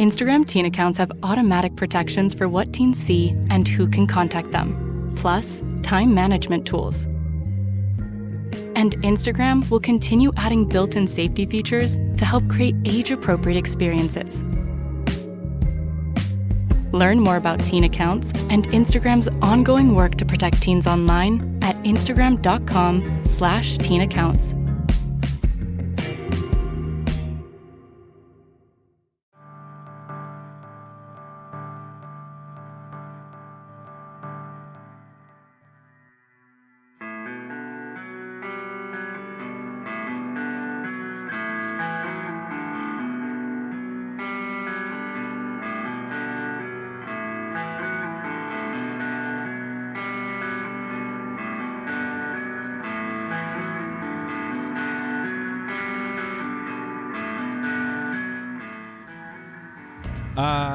Instagram teen accounts have automatic protections for what teens see and who can contact them, plus time management tools. And Instagram will continue adding built-in safety features to help create age-appropriate experiences. Learn more about teen accounts and Instagram's ongoing work to protect teens online at instagram.com/teen accounts.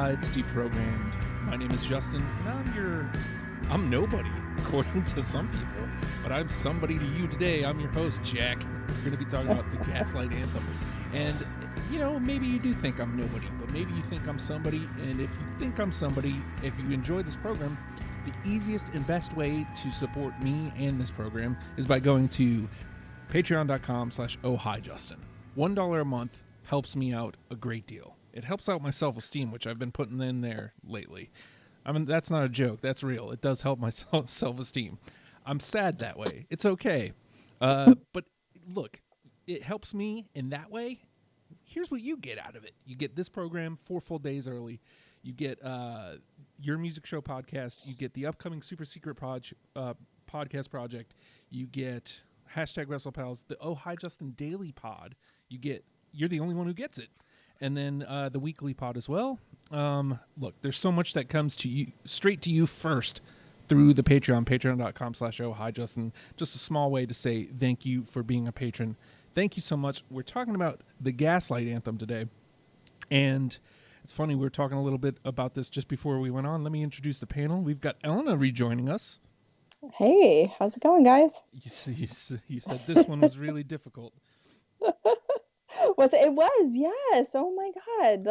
It's Deprogrammed. My name is Justin, and I'm nobody, according to some people, but I'm somebody to you today. I'm your host, Jack. We're going to be talking about the Gaslight Anthem. And, maybe you do think I'm nobody, but maybe you think I'm somebody, and if you think I'm somebody, if you enjoy this program, the easiest and best way to support me and this program is by going to patreon.com/ohhijustin. $1 a month helps me out a great deal. It helps out my self-esteem, which I've been putting in there lately. I mean, that's not a joke. That's real. It does help my self-esteem. I'm sad that way. It's okay. But look, it helps me in that way. Here's what you get out of it. You get this program 4 full days early. You get your music show podcast. You get the upcoming super secret podcast project. You get #WrestlePals, the Oh Hi Justin Daily Pod. You're the only one who gets it. And then the weekly pod as well. Look, there's so much that comes to you, straight to you first through the Patreon, patreon.com/ohhijustin. Just a small way to say thank you for being a patron. Thank you so much. We're talking about the Gaslight Anthem today. And it's funny, we were talking a little bit about this just before we went on. Let me introduce the panel. We've got Elena rejoining us. Hey, how's it going, guys? You said this one was really difficult. It was, yes. Oh my God.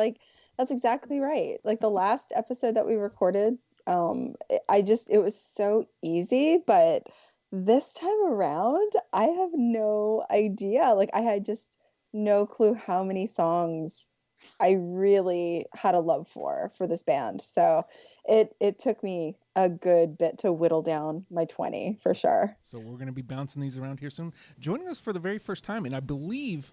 That's exactly right. The last episode that we recorded, it was so easy, but this time around, I have no idea. I had just no clue how many songs I really had a love for this band. So it took me a good bit to whittle down my 20 for sure. So we're going to be bouncing these around here soon. Joining us for the very first time, and I believe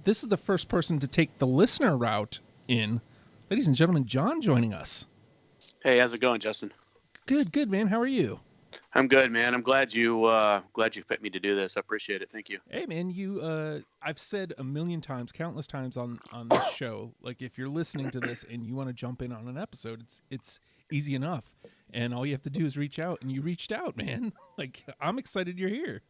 this is the first person to take the listener route in. Ladies and gentlemen, John joining us. Hey, how's it going, Justin? Good, man. How are you? I'm good, man. I'm glad you picked me to do this. I appreciate it. Thank you. Hey, man, I've said a million times, countless times on this show, if you're listening to this and you want to jump in on an episode, it's easy enough. And all you have to do is reach out, and you reached out, man. I'm excited you're here.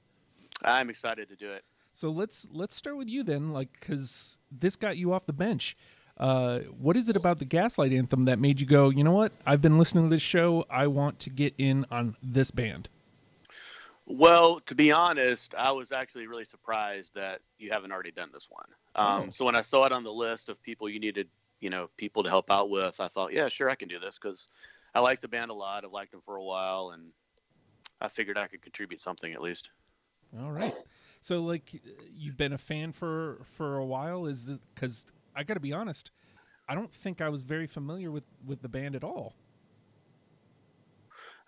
I'm excited to do it. So let's start with you then, because this got you off the bench. What is it about the Gaslight Anthem that made you go, you know what? I've been listening to this show. I want to get in on this band. Well, to be honest, I was actually really surprised that you haven't already done this one. So when I saw it on the list of people you needed, people to help out with, I thought, yeah, sure, I can do this because I like the band a lot. I've liked them for a while, and I figured I could contribute something at least. All right. So, you've been a fan for a while? Because I got to be honest, I don't think I was very familiar with the band at all.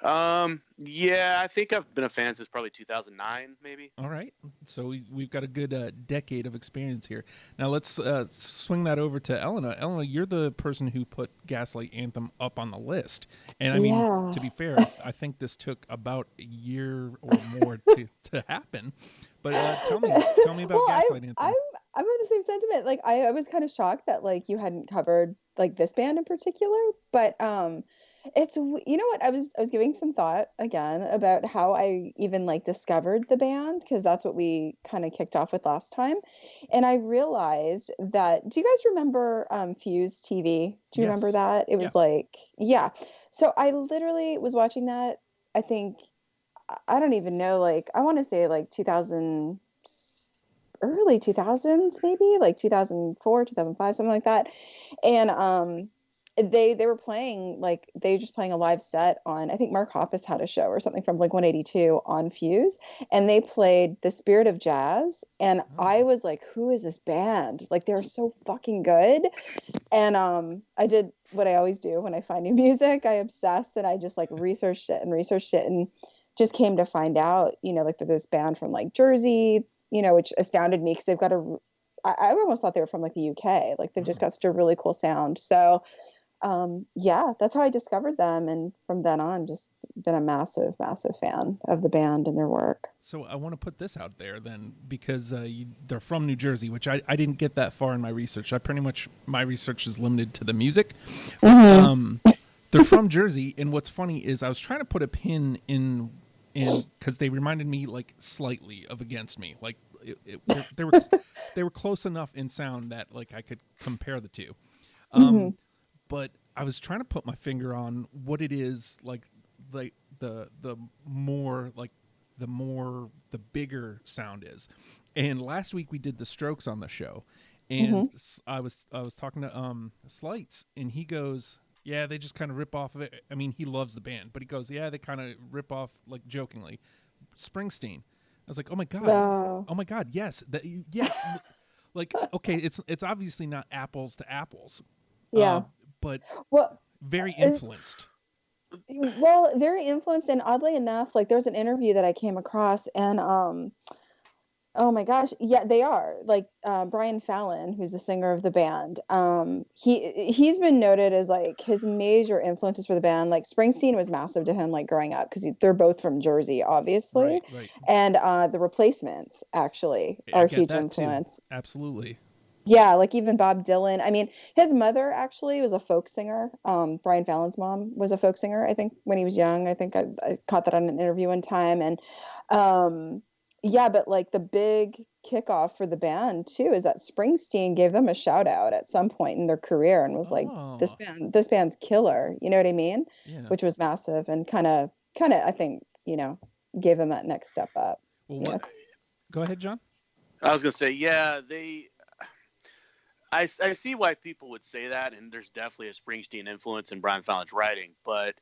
Yeah, I think I've been a fan since probably 2009, maybe. All right. So we've got a good decade of experience here. Now let's swing that over to Elena. Elena, you're the person who put Gaslight Anthem up on the list. And I mean, to be fair, I think this took about a year or more to happen. But tell me about Gaslight Anthem. I'm of the same sentiment. I was kind of shocked that you hadn't covered this band in particular, but it's, what, I was giving some thought again about how I even discovered the band, because that's what we kind of kicked off with last time. And I realized that, do you guys remember Fuse TV? Do you remember that? It was yeah. So I literally was watching that, I think, I don't even know, I want to say 2000, early 2000s, maybe like 2004, 2005, something like that. And they were playing, like, they were just playing a live set on, I think Mark Hoppus had a show or something from Blink 182 on Fuse, and they played The Spirit of Jazz, and I was like, who is this band? Like, they're so fucking good. And I did what I always do when I find new music. I obsess, and I just like researched it and just came to find out, like, that this band from like Jersey, which astounded me because they've got I almost thought they were from like the UK. Like, they've just got such a really cool sound. So yeah, that's how I discovered them. And from then on, just been a massive, massive fan of the band and their work. So I want to put this out there then, because they're from New Jersey, which I didn't get that far in my research. My research is limited to the music. They're from Jersey. And what's funny is I was trying to put a pin in because they reminded me like slightly of Against Me. Like they were close enough in sound that like I could compare the two. But I was trying to put my finger on what it is like the more the bigger sound is. And last week we did the Strokes on the show, and I was talking to Slights, and he goes, yeah, they just kind of rip off of it. I mean, he loves the band, but he goes, yeah, they kind of rip off, like, jokingly, Springsteen. I was like, oh my god, yes, yeah. Like, okay, it's obviously not apples to apples, but very influenced. Well, very influenced, and oddly enough, like, there's an interview that I came across, and oh my gosh, yeah, they are. Like, Brian Fallon, who's the singer of the band, he's been noted as like his major influences for the band. Like, Springsteen was massive to him, like, growing up, because they're both from Jersey, obviously. Right. And the Replacements actually are a huge influence. Too. Absolutely. Yeah, like even Bob Dylan. I mean, his mother actually was a folk singer. Brian Fallon's mom was a folk singer, I think, when he was young. I think I caught that on an interview one time. And yeah, but like the big kickoff for the band too is that Springsteen gave them a shout out at some point in their career and was like, this band's killer. You know what I mean? Yeah. Which was massive and kind of I think, gave them that next step up. Well, go ahead, John. I was gonna say, yeah, I see why people would say that, and there's definitely a Springsteen influence in Brian Fallon's writing. But,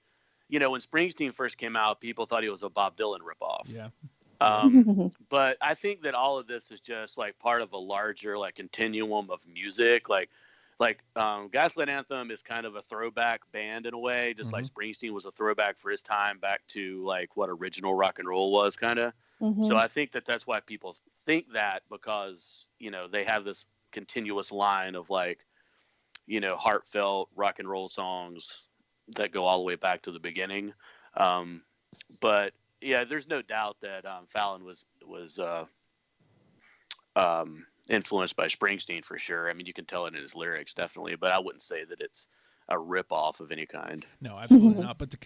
when Springsteen first came out, people thought he was a Bob Dylan ripoff. Yeah. But I think that all of this is just like part of a larger like continuum of music. Like Gaslight Anthem is kind of a throwback band in a way, just like Springsteen was a throwback for his time back to like what original rock and roll was kind of. So I think that that's why people think that, because, they have this continuous line of like, heartfelt rock and roll songs that go all the way back to the beginning. But yeah, there's no doubt that Fallon was influenced by Springsteen for sure. I mean, you can tell it in his lyrics, definitely, but I wouldn't say that it's a rip-off of any kind. No, absolutely not. But to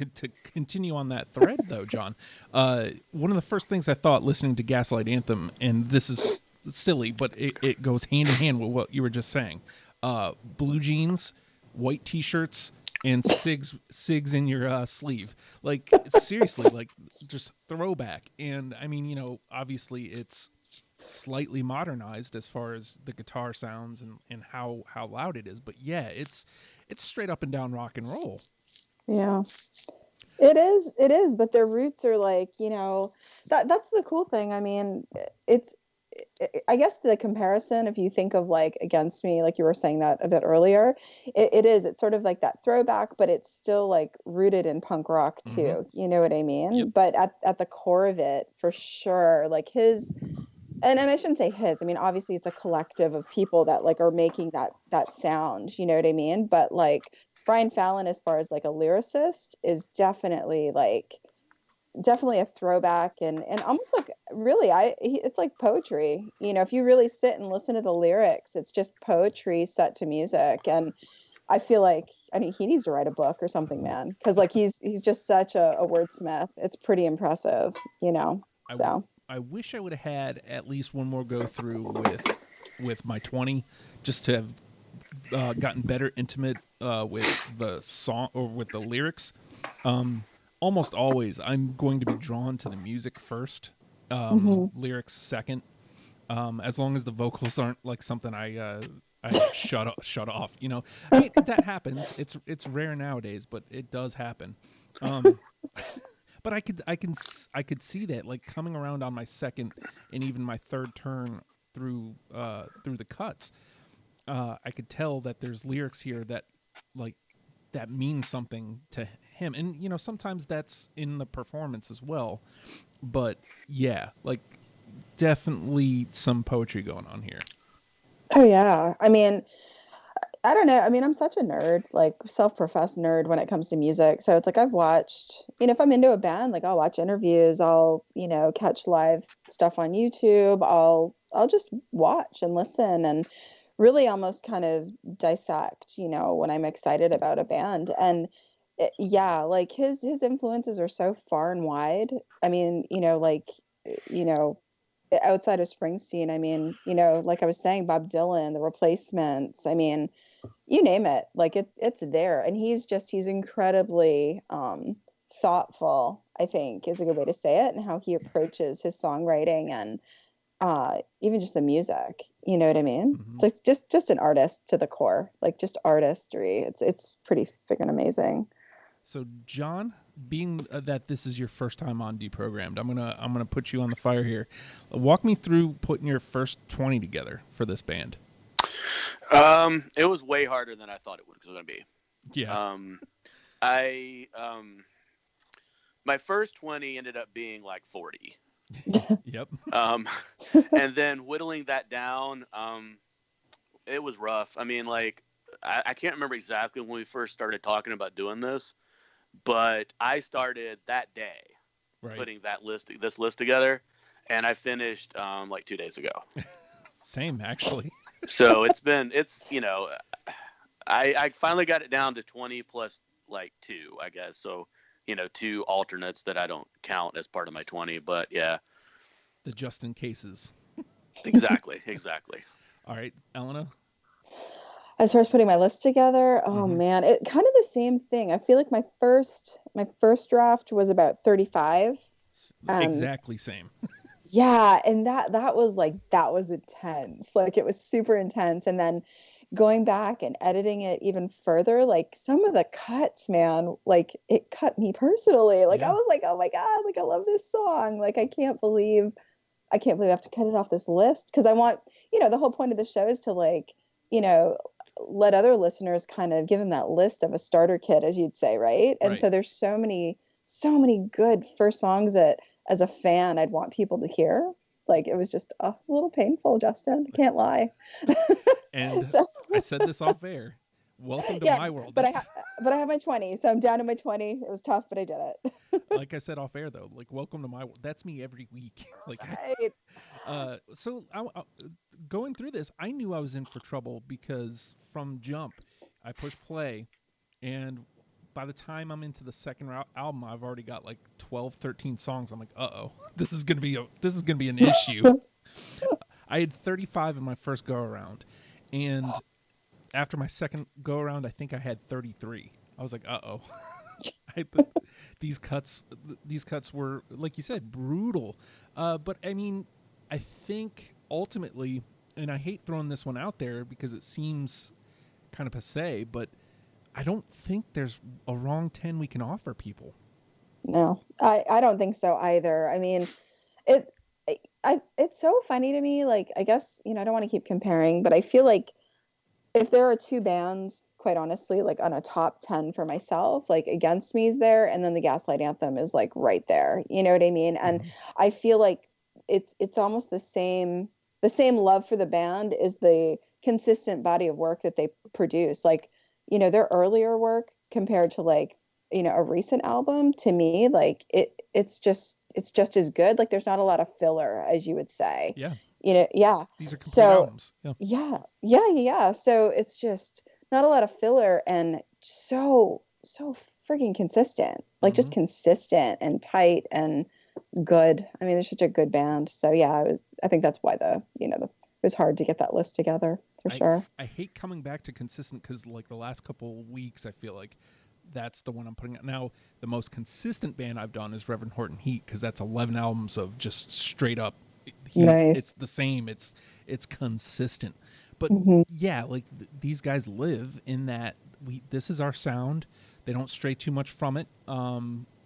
continue on that thread, though, John, one of the first things I thought listening to Gaslight Anthem, and this is silly, but it goes hand in hand with what you were just saying. Blue jeans, white T-shirts, and cigs in your sleeve. Like, seriously, like, just throwback. And, I mean, obviously it's slightly modernized as far as the guitar sounds and how loud it is. But, yeah, it's straight up and down rock and roll. Yeah. It is, but their roots are like, that's the cool thing. I mean, I guess the comparison, if you think of like Against Me, like you were saying that a bit earlier, it's sort of like that throwback, but it's still like rooted in punk rock too. You know what I mean? Yep. But at the core of it, for sure, like his, and I shouldn't say his, I mean, obviously it's a collective of people that like are making that sound, you know what I mean? But like Brian Fallon, as far as like a lyricist, is definitely a throwback and almost like really it's like poetry. If you really sit and listen to the lyrics, it's just poetry set to music. And I feel like, he needs to write a book or something, man, because like he's just such a wordsmith. It's pretty impressive, so I wish I would have had at least one more go through with my 20 just to have gotten better intimate with the song or with the lyrics. Almost always I'm going to be drawn to the music first, lyrics second. as long as the vocals aren't like something I shut off. You know, I mean, that happens. It's rare nowadays, but it does happen. But I could see that like coming around on my second and even my third turn through the cuts. I could tell that there's lyrics here that like that mean something to him, and you know sometimes that's in the performance as well. But yeah, like definitely some poetry going on here. Oh yeah. I mean, I don't know. I mean, I'm such a nerd, like self-professed nerd when it comes to music. So it's like I've watched, if I'm into a band, like I'll watch interviews, I'll, catch live stuff on YouTube. I'll just watch and listen and really almost kind of dissect, when I'm excited about a band. And yeah, like his influences are so far and wide. I mean, you know, outside of Springsteen, I mean, like I was saying, Bob Dylan, The Replacements, I mean, you name it, like it's there. And he's incredibly thoughtful, I think is a good way to say it, and how he approaches his songwriting and even just the music, you know what I mean? Mm-hmm. It's like just an artist to the core, like just artistry. It's pretty freaking amazing. So John, being that this is your first time on Deprogrammed, I'm gonna put you on the fire here. Walk me through putting your first 20 together for this band. It was way harder than I thought it was going to be. Yeah. My first 20 ended up being like 40. Yep. And then whittling that down, it was rough. I mean, like, I can't remember exactly when we first started talking about doing this, but I started that day putting this list together, and I finished like 2 days ago. Same, actually. So I finally got it down to 20 plus like 2, I guess. So, 2 alternates that I don't count as part of my 20, but yeah. The just in cases. Exactly. All right, Elena. As far as putting my list together, oh man, it kind of the same thing. I feel like my first draft was about 35. Exactly same. Yeah, and that was intense. Like it was super intense. And then going back and editing it even further, like some of the cuts, man, like it cut me personally. Like I was like, oh my God, like I love this song. Like I can't believe I have to cut it off this list, because I want, the whole point of the show is to like, let other listeners kind of give them that list of a starter kit, as you'd say, right? And so there's so many good first songs that as a fan I'd want people to hear. Like it was just it's a little painful, Justin. I can't lie. And I said this off air. Welcome to my world. But I have my 20, so I'm down to my 20. It was tough, but I did it. Like I said off air, though, like welcome to my world. That's me every week. Like, right. So going through this, I knew I was in for trouble because from jump, I pushed play, and by the time I'm into the second album, I've already got like 12, 13 songs. I'm like, uh-oh, this is gonna be an issue. I had 35 in my first go around, and after my second go around, I think I had 33. I was like, uh-oh. These cuts were, like you said, brutal. But I mean, I think ultimately, and I hate throwing this one out there because it seems kind of passé, but I don't think there's a wrong 10 we can offer people. No, I don't think so either. I mean, it's so funny to me. Like, I guess, I don't want to keep comparing, but I feel like if there are two bands, quite honestly, like on a top 10 for myself, like Against Me is there, and then the Gaslight Anthem is like right there. You know what I mean? And I feel like it's almost the same love for the band is the consistent body of work that they produce. Like, their earlier work compared to like, a recent album, to me, like it's just as good. Like there's not a lot of filler, as you would say. Yeah. Yeah. These are complete albums. Yeah. So it's just not a lot of filler and so freaking consistent. Like just consistent and tight and good. I mean, they're such a good band. So yeah, I think that's why it was hard to get that list together for sure. I hate coming back to consistent because like the last couple weeks, I feel like that's the one I'm putting out. Now, the most consistent band I've done is Reverend Horton Heat, because that's 11 albums of just straight up Nice. It's the same. It's consistent. But yeah, like these guys live in that this is our sound. They don't stray too much from it.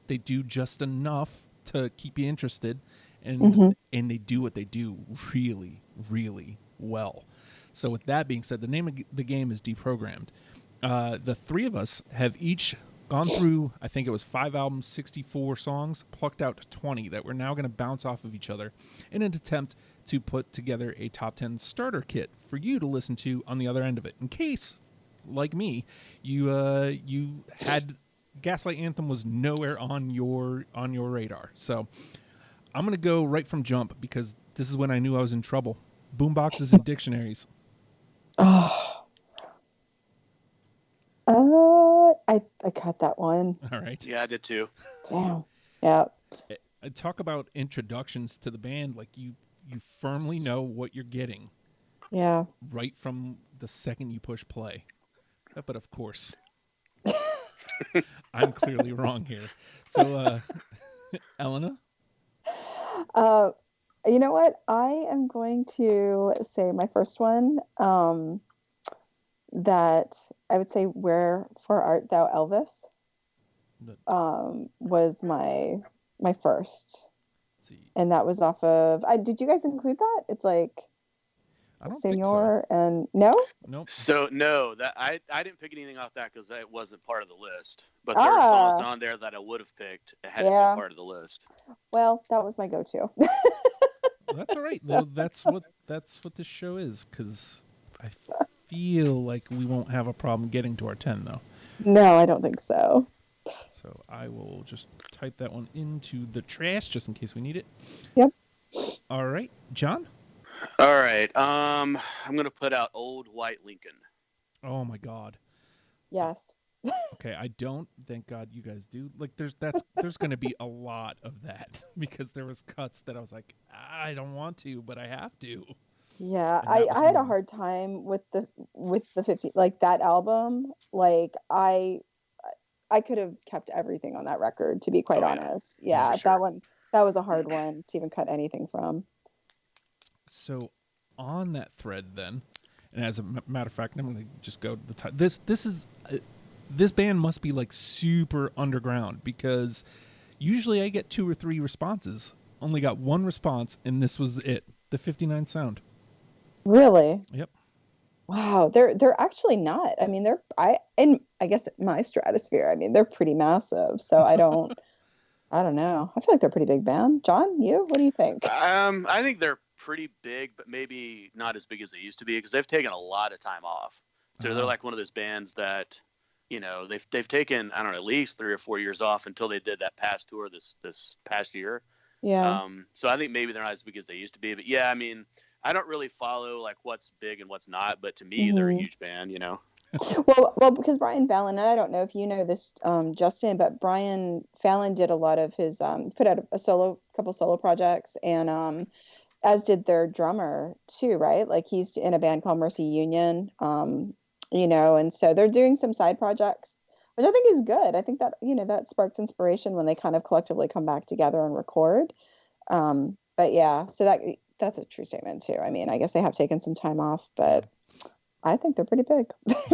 They do just enough to keep you interested, and they do what they do really, really well. So with that being said, the name of the game is Deprogrammed. The three of us have each gone through, I think it was 5 albums, 64 songs, plucked out 20 that we're now going to bounce off of each other in an attempt to put together a top 10 starter kit for you to listen to on the other end of it. In case, like me, you had Gaslight Anthem was nowhere on your radar. So I'm going to go right from jump because this is when I knew I was in trouble. Boomboxes and dictionaries. I cut that one. All right. Yeah, I did too. Damn. Yeah. Talk about introductions to the band. Like you firmly know what you're getting. Yeah. Right from the second you push play. But of course, I'm clearly wrong here. So, Elena? You know what? I am going to say my first one, that I would say Where for Art Thou, Elvis, was my first. Let's see. And that was off of, did you guys include that? It's like I don't Senor think so. and no? Nope. So no, that I didn't pick anything off that because it wasn't part of the list. But there are songs on there that I would have picked had it been part of the list. Well, that was my go-to. Well, that's all right. Though that's what this show is. Because I feel like we won't have a problem getting to our 10 though. No, I don't think so. So I will just type that one into the trash just in case we need it. Yep. All right, John. All right. I'm gonna put out Old White Lincoln. Oh my God. Yes. Okay, I don't. Thank God you guys do. Like, there's going to be a lot of that because there was cuts that I was like, I don't want to, but I have to. Yeah, I had a hard time with the 50, like that album. Like I could have kept everything on that record, to be quite honest. Yeah, sure. That was a hard one to even cut anything from. So on that thread then, and as a matter of fact, I'm going to just go to the top. This band must be like super underground because usually I get 2 or 3 responses. Only got 1 response, and this was it. The 59 Sound. Really? Yep. Wow, they're actually not. I mean, I guess my stratosphere. I mean, they're pretty massive. So I don't know. I feel like they're a pretty big band. John, what do you think? I think they're pretty big, but maybe not as big as they used to be because they've taken a lot of time off. So they're like one of those bands that, you know, they've taken, I don't know, at least 3 or 4 years off until they did that past tour this past year. Yeah. So I think maybe they're not as big as they used to be. But yeah, I mean, I don't really follow like what's big and what's not, but to me, they're a huge band, you know. Well, because Brian Fallon, and I don't know if you know this, Justin, but Brian Fallon did a lot of his put out a couple solo projects, and as did their drummer too, right? Like he's in a band called Mercy Union, you know, and so they're doing some side projects, which I think is good. I think that, you know, that sparks inspiration when they kind of collectively come back together and record. But yeah, so that's a true statement too. I mean, I guess they have taken some time off, but I think they're pretty big.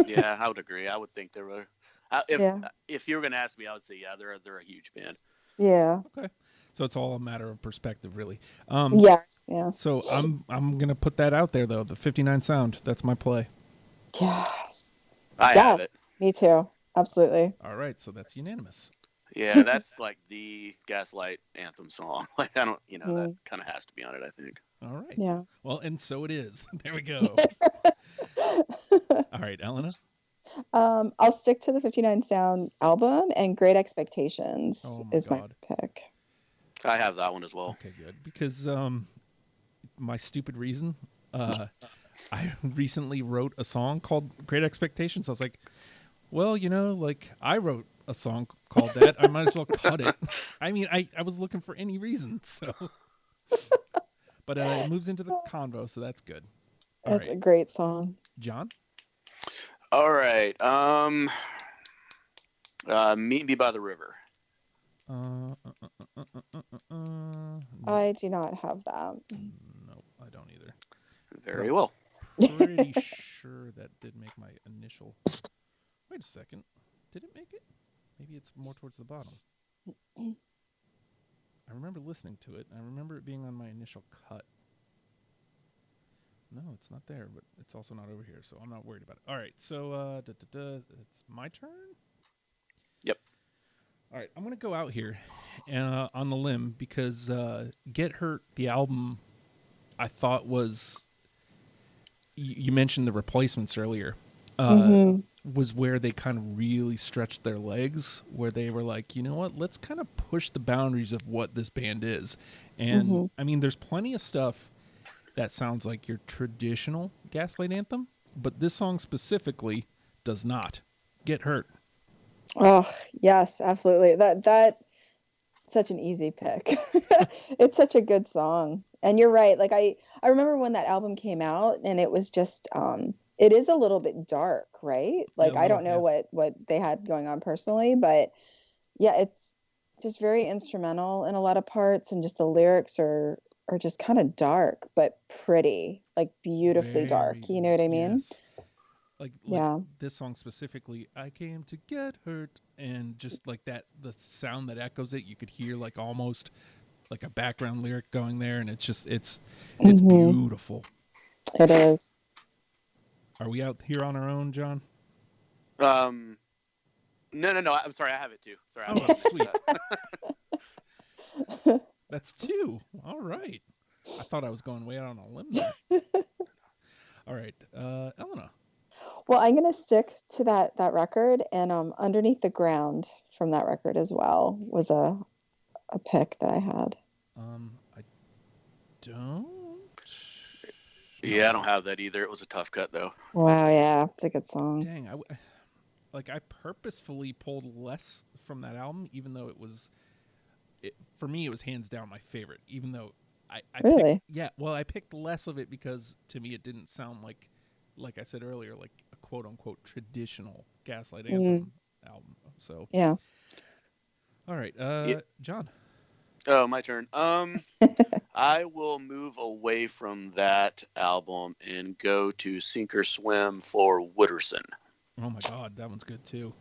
Yeah, I would agree. I would think they were. If you were going to ask me, I would say, yeah, they're a huge band. Yeah. Okay. So it's all a matter of perspective, really. Yes. Yeah. So I'm gonna put that out there though. The 59 Sound. That's my play. Yes. I have it. Me too. Absolutely. All right. So that's unanimous. Yeah, that's like the Gaslight Anthem song. Like I don't, you know, that kind of has to be on it, I think. All right. Yeah. Well, and so it is. There we go. All right, Elena. I'll stick to the 59 Sound album, and Great Expectations is my pick. I have that one as well. Okay, good. Because my stupid reason, I recently wrote a song called Great Expectations. I was like, well, you know, like I wrote a song called that. I might as well cut it. I mean, I was looking for any reason, so. But it moves into the convo, so that's good. That's a great song. John? All right. Meet Me by the River. No, I do not have that. no, I don't either. Very well. Pretty sure that did make my initial. Wait a second. Did it make it? Maybe it's more towards the bottom. I remember listening to it. I remember it being on my initial cut. No, it's not there, but it's also not over here, so I'm not worried about it. All right, so it's my turn? Yep. All right, I'm going to go out here on the limb because Get Hurt, the album, I thought was... You mentioned the replacements earlier. Was where they kind of really stretched their legs, where they were like, you know what, let's kind of push the boundaries of what this band is. And I mean, there's plenty of stuff that sounds like your traditional Gaslight Anthem, but this song specifically does not. Get Hurt. Oh, yes, absolutely. That such an easy pick. It's such a good song. And you're right. Like I remember when that album came out and it was just it is a little bit dark, right? Like Yeah, I don't know what they had going on personally, but yeah, it's just very instrumental in a lot of parts and just the lyrics are just kind of dark but pretty, like beautifully dark. You know what I mean? Yes. Like Yeah. this song specifically, I came to get hurt, and just like that, the sound that echoes it, you could hear like almost like a background lyric going there, and it's just it's beautiful. It is. Are we out here on our own, John? No. I'm sorry, I have it too. Sorry. Oh, sweet. That's two. All right. I thought I was going way out on a limb there. All right, Elena. Well, I'm gonna stick to that record, and Underneath the Ground from that record as well was a pick that I had. I don't. Yeah, I don't have that either. It was a tough cut though. Wow, yeah, it's a good song. Dang, I purposefully pulled less from that album, even though for me it was hands down my favorite. Even though I really, I picked less of it because to me it didn't sound like I said earlier, like a quote unquote traditional Gaslight Anthem album. So yeah. All right, John. Oh, my turn. I will move away from that album and go to Sink or Swim for Wooderson. Oh my God, that one's good too.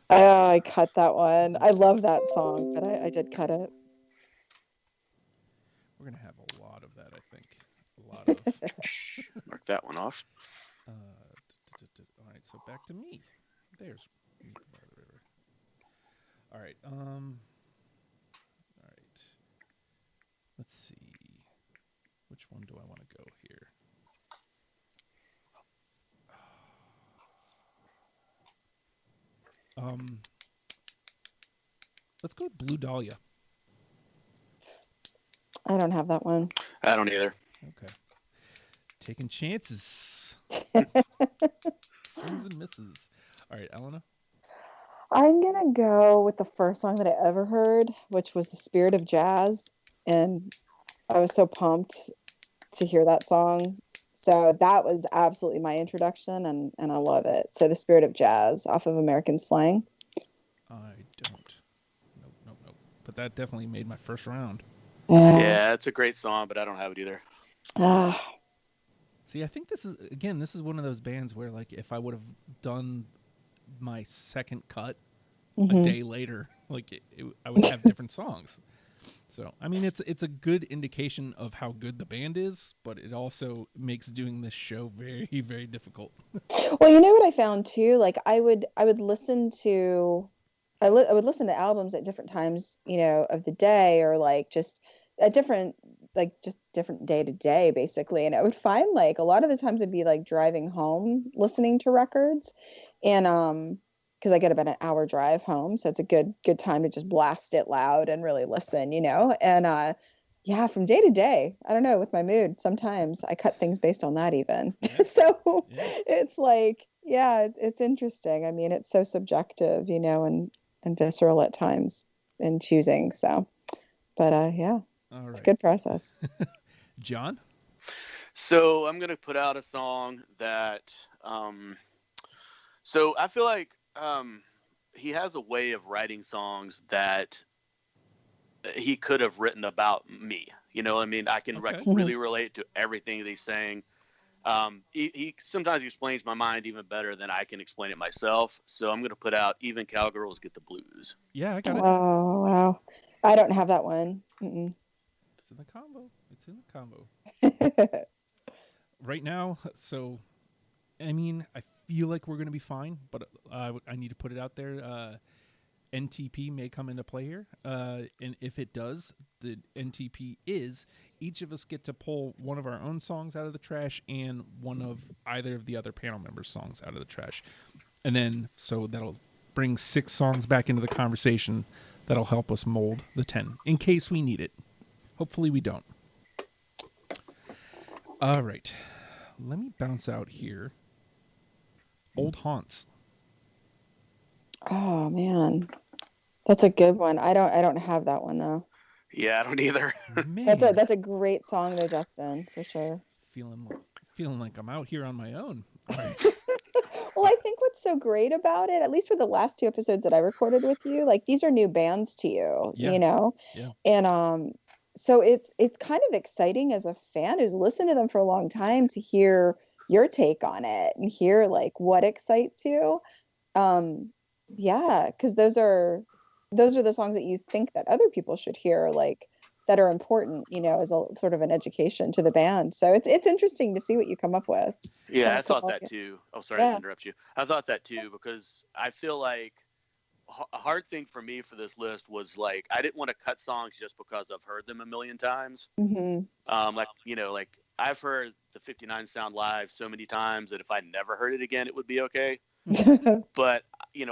I cut that one. I love that song, but I did cut it. We're gonna have a lot of that, I think. A lot of. Mark that one off. All right, so back to me. There's Meet by the River. All right. All right. Let's see. Which one do I want to go here? Let's go with Blue Dahlia. I don't have that one. I don't either. Okay. Taking chances. Swings and misses. All right, Elena. I'm gonna go with the first song that I ever heard, which was The Spirit of Jazz, and I was so pumped to hear that song. So that was absolutely my introduction, and I love it. So The Spirit of Jazz off of American Slang. I don't. Nope. But that definitely made my first round. Yeah, it's a great song, but I don't have it either. See, I think this is one of those bands where, like, if I would have done my second cut a day later, like, I would have different songs. So, I mean, it's a good indication of how good the band is, but it also makes doing this show very, very difficult. Well, you know what I found too? Like, I would listen to I would listen to albums at different times, you know, of the day, or like just at different day to day, basically. And I would find like a lot of the times I'd be like driving home listening to records, and because I get about an hour drive home, so it's a good time to just blast it loud and really listen, you know. And yeah, from day to day, I don't know, with my mood, sometimes I cut things based on that even. Yeah. So it's like, yeah, it's interesting. I mean, it's so subjective, you know, and visceral at times in choosing. So, but yeah, it's a good process. John? So I'm going to put out a song that, so I feel like has a way of writing songs that he could have written about me. You know, I mean, I can Okay. really relate to everything that he's saying. He sometimes explains my mind even better than I can explain it myself. So I'm going to put out Even Cowgirls Get the Blues. Yeah, I got it. Oh, wow. I don't have that one. Mm-mm. It's in the combo. It's in the combo. Mm-hmm. Right now, so, I mean, I feel like we're going to be fine, but I need to put it out there. NTP may come into play here. And if it does, the NTP is each of us get to pull one of our own songs out of the trash and one of either of the other panel members' songs out of the trash. And then, so that'll bring 6 songs back into the conversation that'll help us mold the 10 in case we need it. Hopefully we don't. All right. Let me bounce out here. Old Haunts. Oh, man. That's a good one. I don't have that one though. Yeah, I don't either. Man, That's a great song though, Justin, for sure. feeling like I'm out here on my own. All right. Well, I think what's so great about it, at least for the last 2 episodes that I recorded with you, like these are new bands to you, Yeah. you know? Yeah. And so it's kind of exciting as a fan who's listened to them for a long time to hear your take on it and hear like what excites you. Yeah, because those are the songs that you think that other people should hear, like that are important, you know, as a sort of an education to the band. So it's interesting to see what you come up with. It's Yeah, kind I of thought cool. that too. Oh, sorry to interrupt you. I thought that too because I feel like a hard thing for me for this list was like I didn't want to cut songs just because I've heard them a million times. Hmm. Like like I've heard the 59 sound live so many times that if I never heard it again, it would be okay. But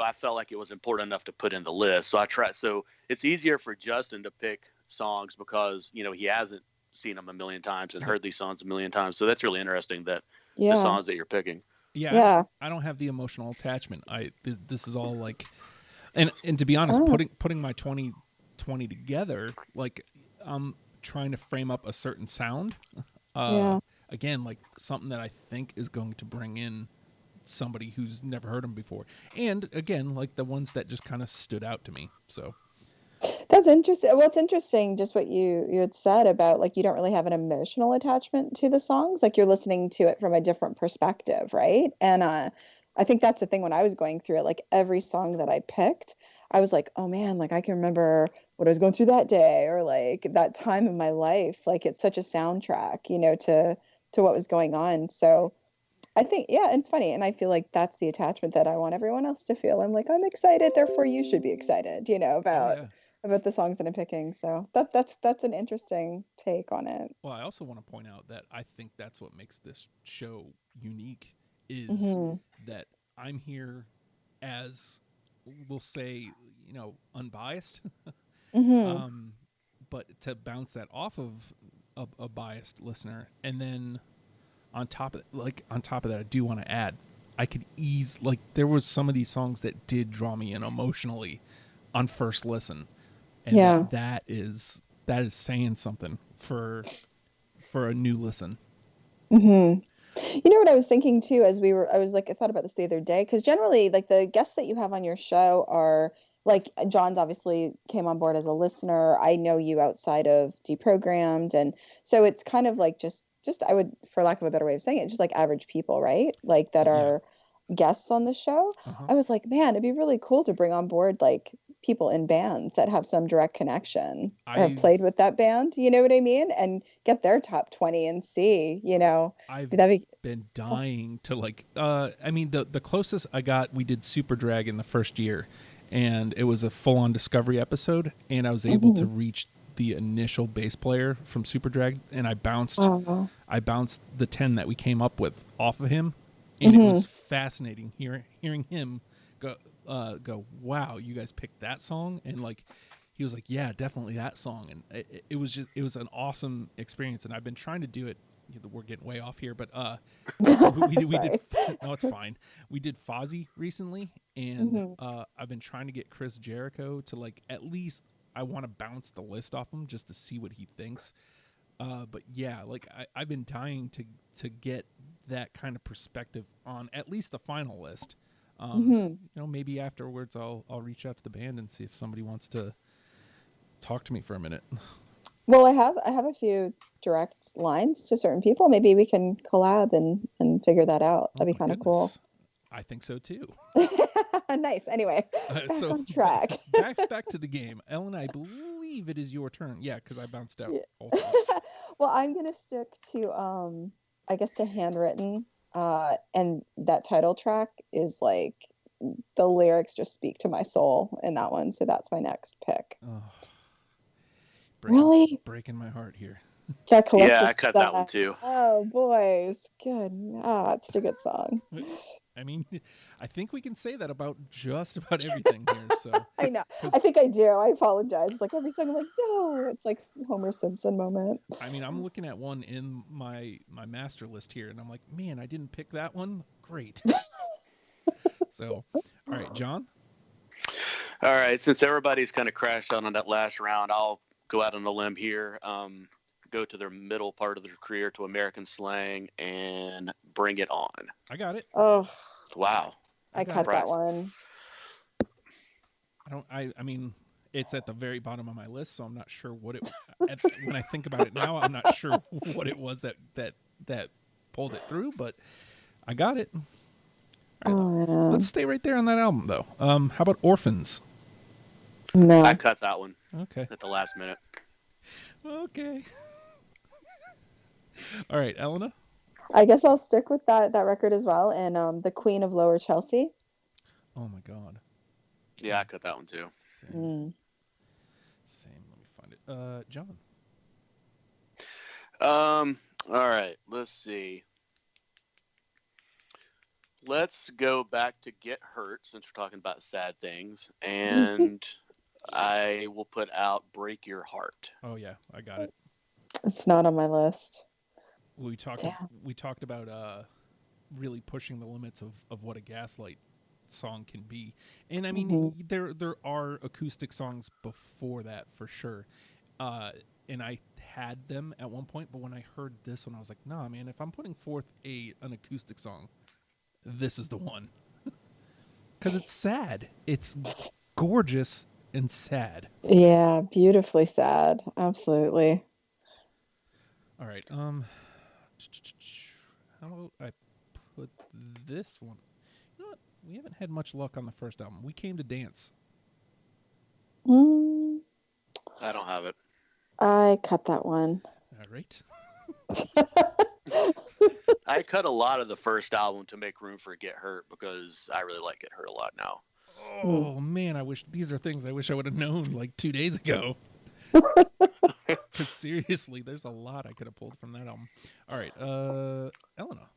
I felt like it was important enough to put in the list. So I tried. So it's easier for Justin to pick songs because he hasn't seen them a million times and heard these songs a million times. So that's really interesting that the Yeah. songs that you're picking. Yeah, Yeah. I don't have the emotional attachment. This is all like, and to be honest, Oh. putting my 2020 together, like I'm trying to frame up a certain sound. Yeah. Again, like something that I think is going to bring in somebody who's never heard them before, and again, like the ones that just kind of stood out to me. So That's interesting. Well, it's interesting just what you had said about like you don't really have an emotional attachment to the songs, like you're listening to it from a different perspective, right? And I think that's the thing when I was going through it, like every song that I picked, I was like, oh man, like I can remember what I was going through that day or like that time in my life. Like it's such a soundtrack, you know, to what was going on. So I think, yeah, it's funny. And I feel like that's the attachment that I want everyone else to feel. I'm like, I'm excited, therefore you should be excited, you know, yeah. about the songs that I'm picking. So that's an interesting take on it. Well, I also want to point out that I think that's what makes this show unique is Hmm. that I'm here as, we'll say, unbiased, Hmm. but to bounce that off of a biased listener, and then on top of that, I do want to add, I could there was some of these songs that did draw me in emotionally on first listen, and Yeah. that is saying something for a new listen. Hmm. You know what I was thinking too, as I thought about this the other day, because generally, like the guests that you have on your show are like John's obviously came on board as a listener. I know you outside of Deprogrammed, and so it's kind of like just I would, for lack of a better way of saying it, just like average people, right? Like that Yeah. are guests on the show. Uh-huh. I was like, man, it'd be really cool to bring on board like people in bands that have some direct connection or have played with that band, you know what I mean? And get their top 20 and see, you know. I've That'd be been dying to I mean the closest I got, we did Super Drag in the first year, and it was a full-on Discovery episode, and I was able to reach the initial bass player from Super Drag, and I bounced the 10 that we came up with off of him, and it was fascinating hearing him go, wow, you guys picked that song, and like he was like, yeah, definitely that song, and it was an awesome experience, and I've been trying to do it. We're getting way off here, but we did no, it's fine. We did Fozzy recently, and I've been trying to get Chris Jericho to like at least, I want to bounce the list off him just to see what he thinks. But yeah, like I've been dying to get that kind of perspective on at least the final list. Mhm. Maybe afterwards I'll reach out to the band and see if somebody wants to talk to me for a minute. Well, I have a few direct lines to certain people. Maybe we can collab and figure that out. Oh That'd my be kind of goodness. cool. I think so too. Nice. Anyway, back on track. back to the game. Ellen, I believe it is your turn. Yeah, because I bounced out Yeah. also. Well, I'm gonna stick to I guess to handwritten. And that title track is like the lyrics just speak to my soul in that one. So that's my next pick. Oh, Really? breaking my heart here. That collective Yeah, I cut that one sigh. too. Oh boy, it's good. Ah, it's a good song. I mean, I think we can say that about just about everything here. So I know. 'cause, I think I do. I apologize. It's like every song I'm like, no. It's like Homer Simpson moment. I mean, I'm looking at one in my master list here, and I'm like, man, I didn't pick that one. Great. So, all right, John. All right, since everybody's kind of crashed out on that last round, I'll go out on a limb here. Go to their middle part of their career to American slang and Bring It On. I got it. Oh, Wow. I got cut it. that one. I mean, it's at the very bottom of my list, so I'm not sure what it. When I think about it now, I'm not sure what it was that pulled it through, but I got it. All right, Oh, yeah. let's stay right there on that album, though. How about Orphans? No. I cut that one Okay. at the last minute. Okay. All right, Elena. I guess I'll stick with that record as well. And the Queen of Lower Chelsea. Oh my God. Yeah, I cut that one too. Same. Let me find it. John. All right, let's see. Let's go back to Get Hurt since we're talking about sad things, and I will put out Break Your Heart. Oh yeah, I got it. It's not on my list. We talked Damn. about really pushing the limits of what a Gaslight song can be. And I mean, there are acoustic songs before that for sure. And I had them at one point, but when I heard this one, I was like, nah, man, if I'm putting forth an acoustic song, this is the one. Because it's sad. It's gorgeous and sad. Yeah, beautifully sad. Absolutely. All right. How about I put this one? You know what? We haven't had much luck on the first album. We Came to Dance. I don't have it. I cut that one. All right. I cut a lot of the first album to make room for Get Hurt because I really like Get Hurt a lot now. Oh man, these are things I wish I would have known like 2 days ago. Because seriously, there's a lot I could have pulled from that album. All right, Elena.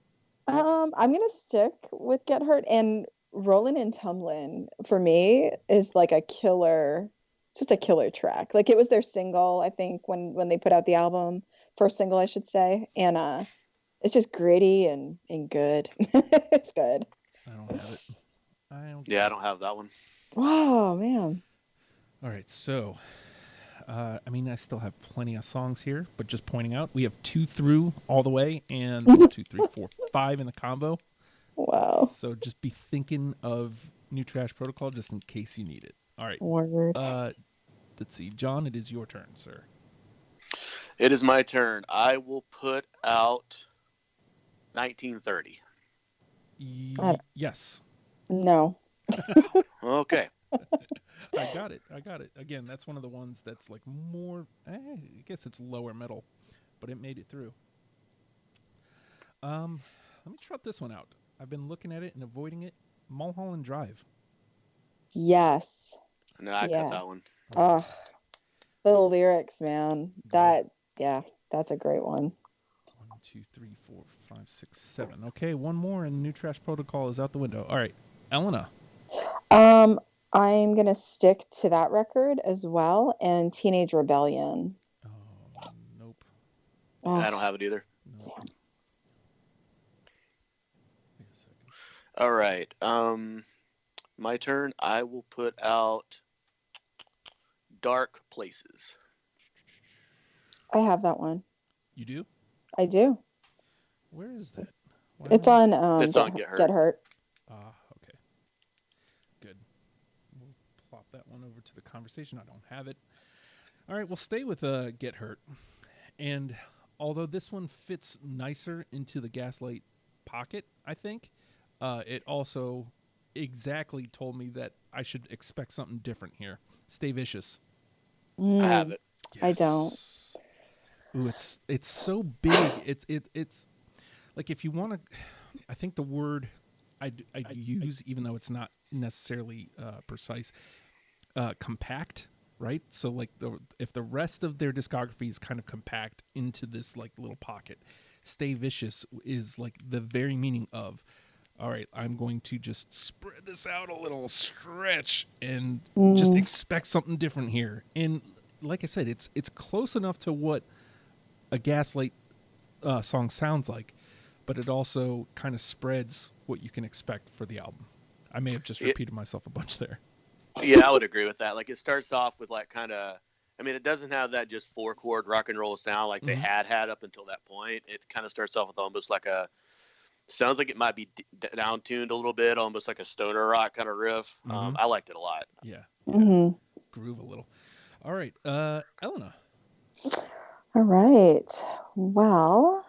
I'm gonna stick with Get Hurt, and Rollin' and Tumblin' for me is like a killer. It's just a killer track. Like it was their single, I think, when they put out the album, first single, I should say, and it's just gritty and good. It's good. I don't have it. Yeah, I don't have that one. Wow, man. All right, so I mean, I still have plenty of songs here, but just pointing out, we have 2 through all the way, and 1, 2, 3, 4, 5 in the combo. Wow. So just be thinking of New Trash Protocol just in case you need it. All right. Word. Let's see, John. It is your turn, sir. It is my turn. I will put out 1930. Yes. No. Okay. I got it. Again, that's one of the ones that's like more, I guess it's lower metal, but it made it through. Let me trot this one out. I've been looking at it and avoiding it. Mulholland Drive. Yes. No, I cut that one. Oh, the lyrics, man. That's a great one. 1, 2, 3, 4, 5, 6, 7. Okay, one more and New Trash Protocol is out the window. All right, Elena. I'm gonna stick to that record as well, and Teenage Rebellion. Oh, nope. Oh, I don't have it either. Nope. damn. Wait a second. All right. My turn. I will put out Dark Places. I have that one. You do? I do. Where is that? It's on It's on Get Hurt. Ah, okay. good. We'll plop that one over to the conversation. I don't have it. All right, we'll stay with Get Hurt. And although this one fits nicer into the Gaslight pocket, I think, it also exactly told me that I should expect something different here. Stay Vicious. I have it. Yes. I don't. Ooh, it's so big. It's like, if you want to, I think the word I'd use, even though it's not necessarily precise, compact, right? So like if the rest of their discography is kind of compact into this like little pocket, Stay Vicious is like the very meaning of, all right, I'm going to just spread this out a little, stretch, and just expect something different here. And like I said, it's close enough to what a Gaslight song sounds like, but it also kind of spreads what you can expect for the album. I may have just repeated myself a bunch there. Yeah, I would agree with that. Like, it starts off with like kind of, I mean, it doesn't have that just 4-chord rock and roll sound like they had up until that point. It kind of starts off with almost like sounds like it might be down tuned a little bit, almost like a stoner rock kind of riff. I liked it a lot. Yeah. Groove a little. All right, Elena. All right. Well,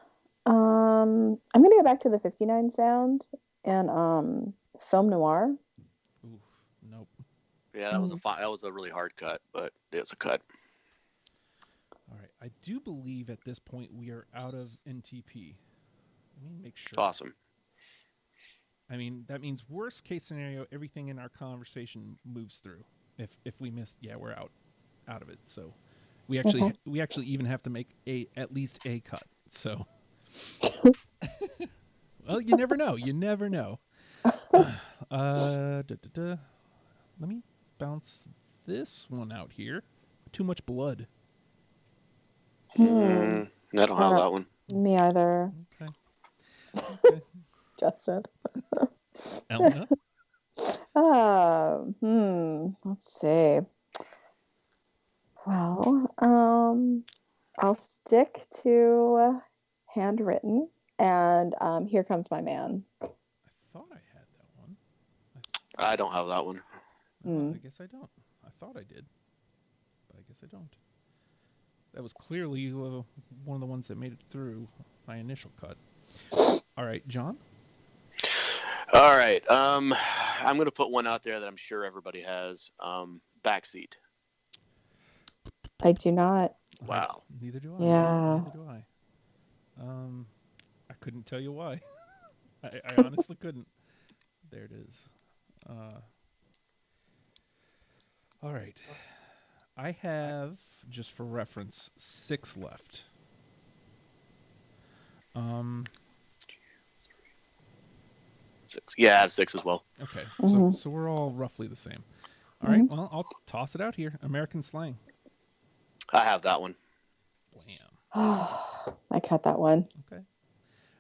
I'm going to go back to the 59 sound and film noir. Ooh, nope. Yeah, that was a really hard cut, but it's a cut. All right. I do believe at this point we are out of NTP. Let me make sure. Awesome. I mean, that means worst case scenario, everything in our conversation moves through. If we missed, we're out of it. So we actually even have to make at least a cut. So well, you never know. You never know. Let me bounce this one out here. Too much blood. I don't have that one. Me either. Okay. Justin. Elena? Let's see. Well, I'll stick to Handwritten and Here Comes My Man. I thought I had that one. I don't have that one. I guess I don't. I thought I did, but I guess I don't. That was clearly one of the ones that made it through my initial cut. All right, John? All right. I'm going to put one out there that I'm sure everybody has. Backseat. I do not. Wow. Neither do I. Yeah. Neither do I. I couldn't tell you why. I honestly couldn't. There it is. All right. I have, just for reference, 6 left. 6. Yeah, I have 6 as well. Okay, so we're all roughly the same. All right, well, I'll toss it out here. American Slang. I have that one. Blam. I cut that one. Okay.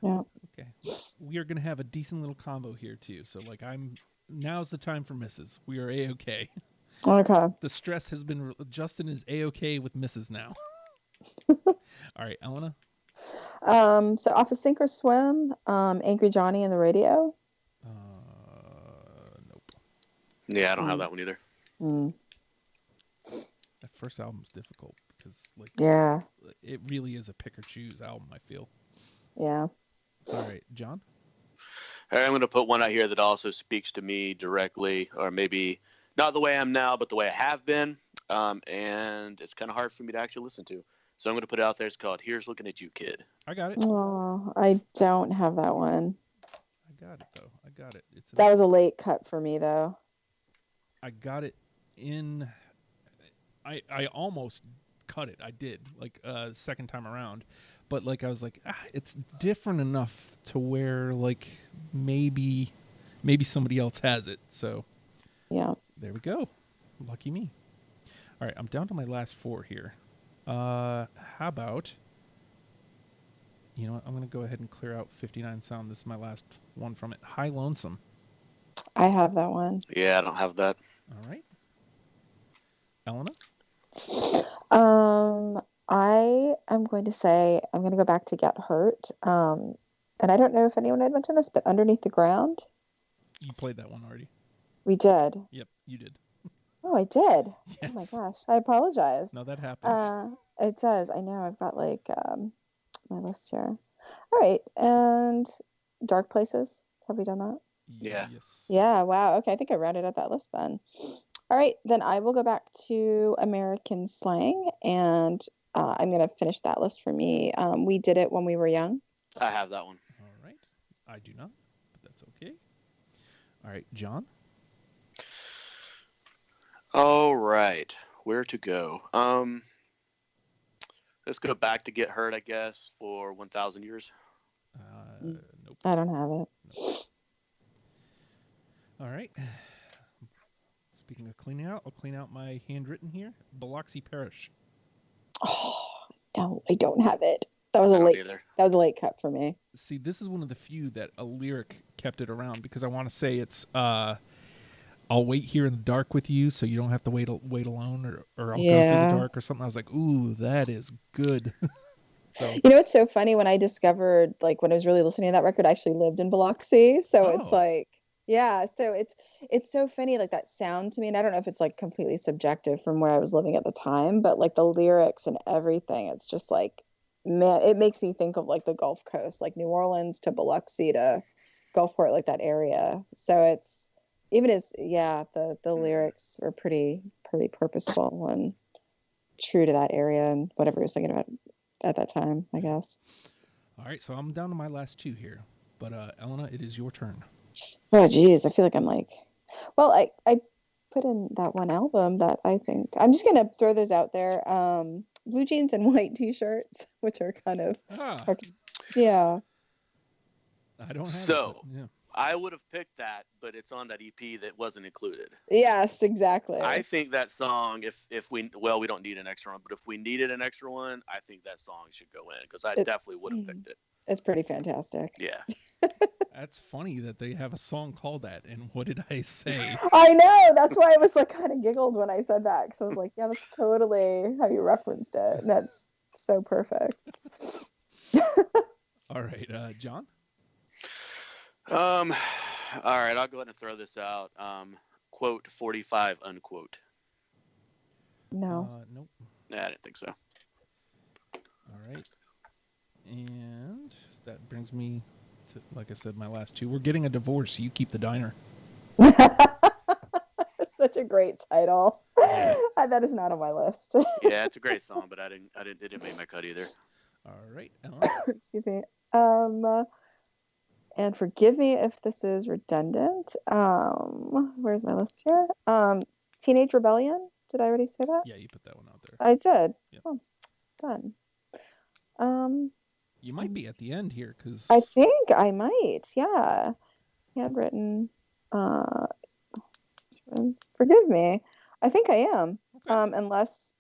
Yeah. Okay. We are going to have a decent little combo here, too. So, like, now's the time for misses. We are A-okay. Okay. The stress has been, Justin is A-okay with misses now. All right, Elena? So off of Sink or Swim, Angry Johnny and the Radio. Nope. Yeah, I don't have that one either. That first album's difficult because, like, it really is a pick or choose album, I feel. Yeah. All right, John? All right, I'm going to put one out here that also speaks to me directly, or maybe not the way I am now, but the way I have been. And it's kind of hard for me to actually listen to. So I'm going to put it out there. It's called Here's Looking at You, Kid. I got it. Oh, I don't have that one. I got it, though. I got it. That was a late cut for me, though. I got it in... I almost cut it. I did, like, second time around. But, like, I was like, it's different enough to where, like, maybe somebody else has it. So, yeah. There we go. Lucky me. All right, I'm down to my last 4 here. How about... You know what? I'm going to go ahead and clear out 59 Sound. This is my last one from it. High Lonesome. I have that one. Yeah, I don't have that. All right. Elena? I am going to say I'm going to go back to Get Hurt. And I don't know if anyone had mentioned this, but Underneath the Ground. You played that one already. We did. Yep, you did. Oh, I did. Yes. Oh my gosh, I apologize. No, that happens. It does. I know. I've got like my list here. All right, and Dark Places. Have we done that? Yeah. Yes. Yeah. Wow. Okay. I think I rounded out that list then. All right, then I will go back to American slang, and I'm gonna finish that list for me. We did it when we were young. I have that one. All right. I do not, but that's okay. All right, John. All right. Where to go? Let's go back to Get Hurt, I guess, for 1,000 years. Nope. I don't have it. Nope. All right. Speaking of cleaning out, I'll clean out my handwritten here. Biloxi Parish. Oh no, I don't have it. That was a late. That was a late cut for me. See, this is one of the few that a lyric kept it around because I want to say it's I'll wait here in the dark with you, so you don't have to wait alone, or I'll go through the dark or something. I was like, ooh, that is good. So, you know, it's so funny when I discovered, like, when I was really listening to that record, I actually lived in Biloxi, so it's like, yeah, so it's so funny, like that sound to me, and I don't know if it's like completely subjective from where I was living at the time, but like the lyrics and everything, it's just like, man, it makes me think of like the Gulf Coast, like New Orleans to Biloxi to Gulfport, like that area. So it's even as the lyrics were pretty purposeful and true to that area and whatever he was thinking about at that time, I guess. All right, so I'm down to my last two here, but Elena, it is your turn. Oh geez, I feel like I'm like, well, I put in that one album that I think I'm just gonna throw those out there. Blue jeans and white t-shirts, which are kind of yeah. I don't have so. It, but, yeah. I would have picked that, but it's on that EP that wasn't included. Yes, exactly. I think that song, if we don't need an extra one, but if we needed an extra one, I think that song should go in because I definitely would have picked it. It's pretty fantastic. Yeah. That's funny that they have a song called that. And what did I say? I know. That's why I was like kind of giggled when I said that because I was like, yeah, that's totally how you referenced it. And that's so perfect. All right, John. All right, I'll go ahead and throw this out. Quote 45 unquote. No. Nope. Nah, I didn't think so. All right. And that brings me to, like I said, my last two. We're getting a divorce. You keep the diner. It's such a great title. Yeah. That is not on my list. Yeah, it's a great song, but it didn't make my cut either. All right, Ellen. Excuse me. And forgive me if this is redundant. Where's my list here? Teenage Rebellion. Did I already say that? Yeah, you put that one out there. I did. Yep. Oh, done. You might be at the end here because I think I might. Yeah. Handwritten. Forgive me. I think I am. Okay. Unless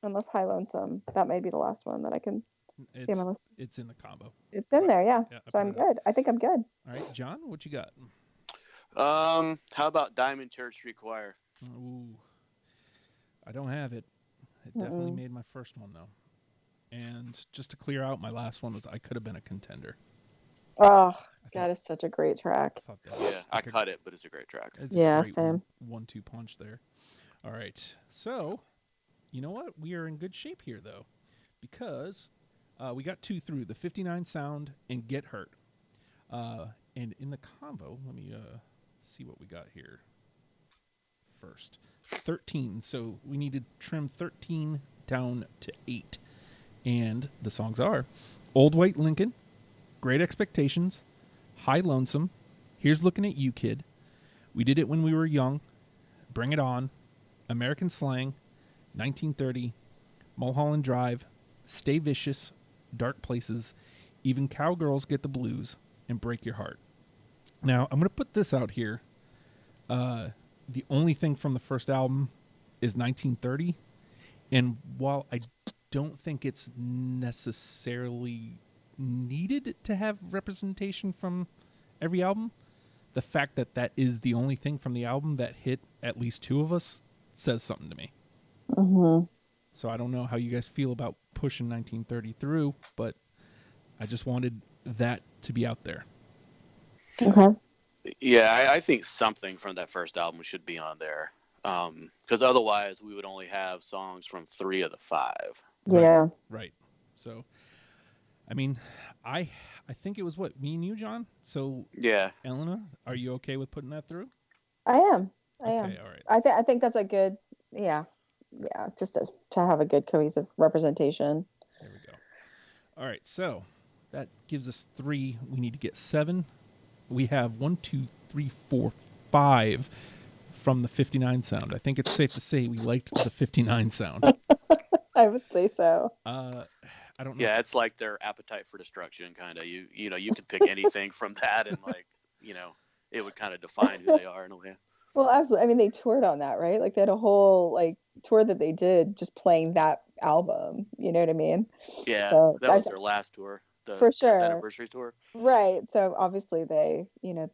High Lonesome. That may be the last one that I can see on my list. It's in the combo. It's in there, yeah. So I'm good. I think I'm good. All right, John, what you got? How about Diamond Church Street Choir? Ooh, I don't have it. It definitely made my first one though. And just to clear out, my last one was I Could Have Been a Contender. Oh, that is such a great track. I cut it, but it's a great track. It's a great same. 1-2 punch there. All right, so you know what? We are in good shape here though, because we got two through the 59 Sound and Get Hurt. And in the combo, let me see what we got here first. 13. So we need to trim 13 down to 8. And the songs are Old White Lincoln, Great Expectations, High Lonesome, Here's Looking at You, Kid, We Did It When We Were Young, Bring It On, American Slang, 1930, Mulholland Drive, Stay Vicious, Dark Places, Even Cowgirls Get the Blues, and Break Your Heart. Now, I'm going to put this out here. The only thing from the first album is 1930. And while I don't think it's necessarily needed to have representation from every album, the fact that that is the only thing from the album that hit at least two of us says something to me. Mm-hmm. So I don't know how you guys feel about pushing 1930 through, but I just wanted that to be out there. Okay. Yeah, I think something from that first album should be on there. Because otherwise we would only have songs from 3 of the 5. Yeah. Right. So, I mean, I think it was what, me and you, John? So, Yeah. Elena, are you okay with putting that through? I am. Okay, all right. I think that's a good, yeah, just to have a good cohesive representation. There we go. All right, so that gives us 3. We need to get 7. We have 1, 2, 3, 4, 5 from the 59 sound. I think it's safe to say we liked the 59 sound. I would say so. I don't know. Yeah, it's like their Appetite for Destruction kind of. You know, you could pick anything from that, and like, you know, it would kind of define who they are in a way. Well, absolutely. I mean, they toured on that, right? Like they had a whole like tour that they did just playing that album. You know what I mean? Yeah, so that was their last tour, the for 10th sure anniversary tour. Right. So obviously they, yeah.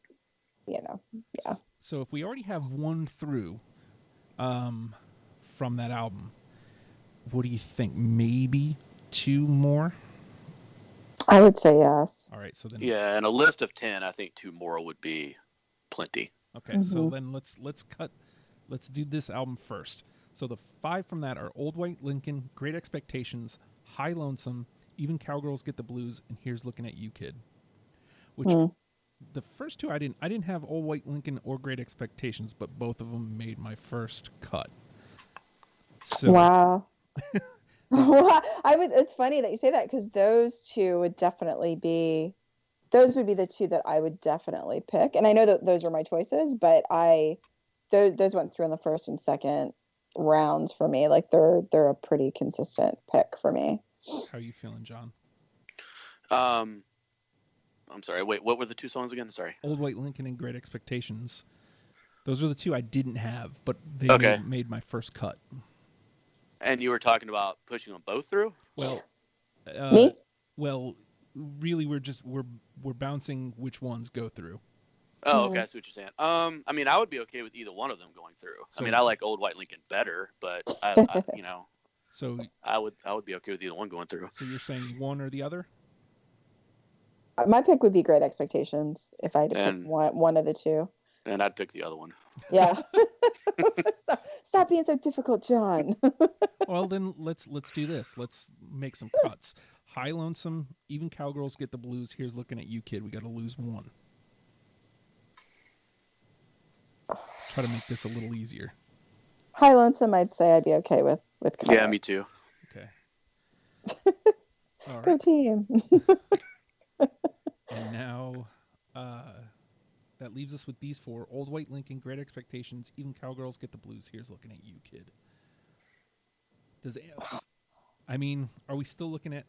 So if we already have 1 through from that album, what do you think? Maybe 2 more? I would say yes. All right, so then Yeah, and a list of 10, I think 2 more would be plenty. Okay, so then let's do this album first. So the 5 from that are Old White Lincoln, Great Expectations, High Lonesome, Even Cowgirls Get the Blues, and Here's Looking at You, Kid. Which the first 2 I didn't have Old White Lincoln or Great Expectations, but both of them made my first cut. So, wow. It's funny that you say that because those 2 would definitely be. Those would be the 2 that I would definitely pick, and I know that those are my choices, but those went through in the first and second rounds for me. Like they're a pretty consistent pick for me. How are you feeling, John? I'm sorry. Wait, what were the 2 songs again? Sorry. Old White Lincoln and Great Expectations. Those are the 2 I didn't have, but they made my first cut. And you were talking about pushing them both through? Well, me? Well, really, we're bouncing which ones go through. Oh, okay, I see what you're saying. I mean, I would be okay with either one of them going through. So, I mean, I like Old White Lincoln better, but I you know, so I would be okay with either one going through. So you're saying one or the other? My pick would be Great Expectations if I had to pick one of the 2. And I'd pick the other one. Yeah. Stop being so difficult, John. Well, then let's do this. Let's make some cuts. High Lonesome, Even Cowgirls Get the Blues. Here's Looking at You, Kid. We got to lose 1. Try to make this a little easier. High Lonesome, I'd say I'd be okay with color. Yeah, me too. Okay. All right. Go team. And now that leaves us with these 4. Old White Lincoln, Great Expectations, Even Cowgirls Get the Blues. Here's Looking at You, Kid. I mean, are we still looking at